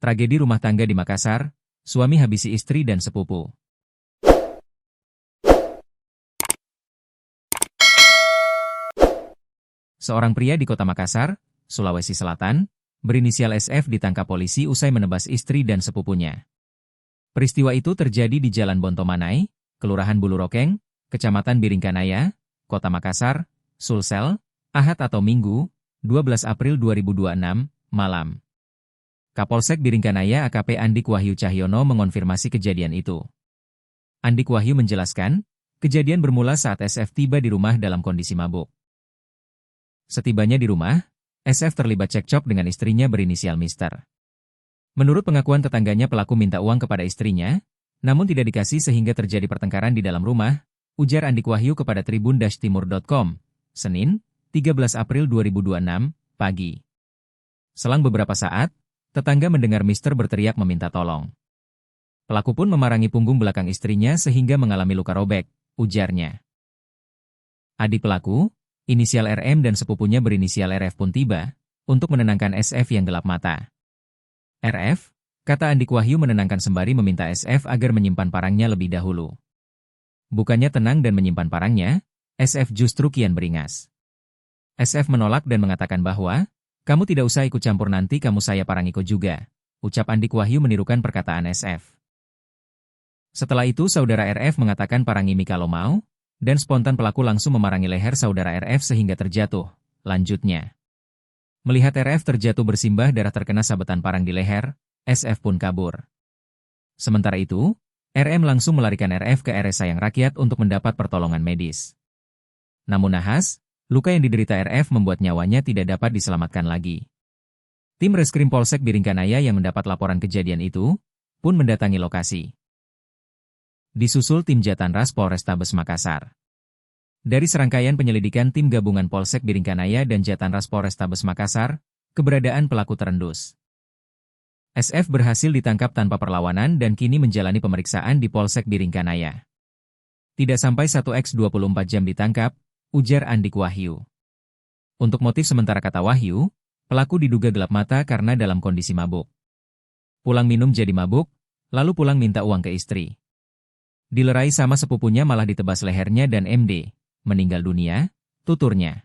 Tragedi rumah tangga di Makassar, suami habisi istri dan sepupu. Seorang pria di kota Makassar, Sulawesi Selatan, berinisial SF ditangkap polisi usai menebas istri dan sepupunya. Peristiwa itu terjadi di Jalan Bontomanai, Kelurahan Bulurokeng, Kecamatan Biringkanaya, Kota Makassar, Sulsel, Ahad atau Minggu, 12 April 2026, malam. Kapolsek Biringkanaya AKP Andik Wahyu Cahyono mengonfirmasi kejadian itu. Andik Wahyu menjelaskan, kejadian bermula saat SF tiba di rumah dalam kondisi mabuk. Setibanya di rumah, SF terlibat cekcok dengan istrinya berinisial Mr. Menurut pengakuan tetangganya, pelaku minta uang kepada istrinya, namun tidak dikasih sehingga terjadi pertengkaran di dalam rumah, ujar Andik Wahyu kepada tribun-timur.com, Senin, 13 April 2026, pagi. Selang beberapa saat, tetangga mendengar Mister berteriak meminta tolong. Pelaku pun memarangi punggung belakang istrinya sehingga mengalami luka robek, ujarnya. Adik pelaku, inisial RM dan sepupunya berinisial RF pun tiba, untuk menenangkan SF yang gelap mata. RF, kata Andik Wahyu menenangkan sembari meminta SF agar menyimpan parangnya lebih dahulu. Bukannya tenang dan menyimpan parangnya, SF justru kian beringas. SF menolak dan mengatakan bahwa, kamu tidak usah ikut campur, nanti kamu saya parangiko juga, ucap Andik Wahyu menirukan perkataan SF. Setelah itu saudara RF mengatakan parangi mi kalau mau, dan spontan pelaku langsung memarangi leher saudara RF sehingga terjatuh, lanjutnya. Melihat RF terjatuh bersimbah darah terkena sabetan parang di leher, SF pun kabur. Sementara itu, RM langsung melarikan RF ke RS Sayang Rakyat untuk mendapat pertolongan medis. Namun nahas, luka yang diderita RF membuat nyawanya tidak dapat diselamatkan lagi. Tim Reskrim Polsek Biringkanaya yang mendapat laporan kejadian itu, pun mendatangi lokasi. Disusul tim Jatanras Polrestabes Makassar. Dari serangkaian penyelidikan tim gabungan Polsek Biringkanaya dan Jatanras Polrestabes Makassar, keberadaan pelaku terendus. SF berhasil ditangkap tanpa perlawanan dan kini menjalani pemeriksaan di Polsek Biringkanaya. Tidak sampai 1x24 jam ditangkap, ujar Andik Wahyu. Untuk motif sementara, kata Wahyu, pelaku diduga gelap mata karena dalam kondisi mabuk. Pulang minum jadi mabuk, lalu pulang minta uang ke istri. Dilerai sama sepupunya malah ditebas lehernya dan MD meninggal dunia, tuturnya.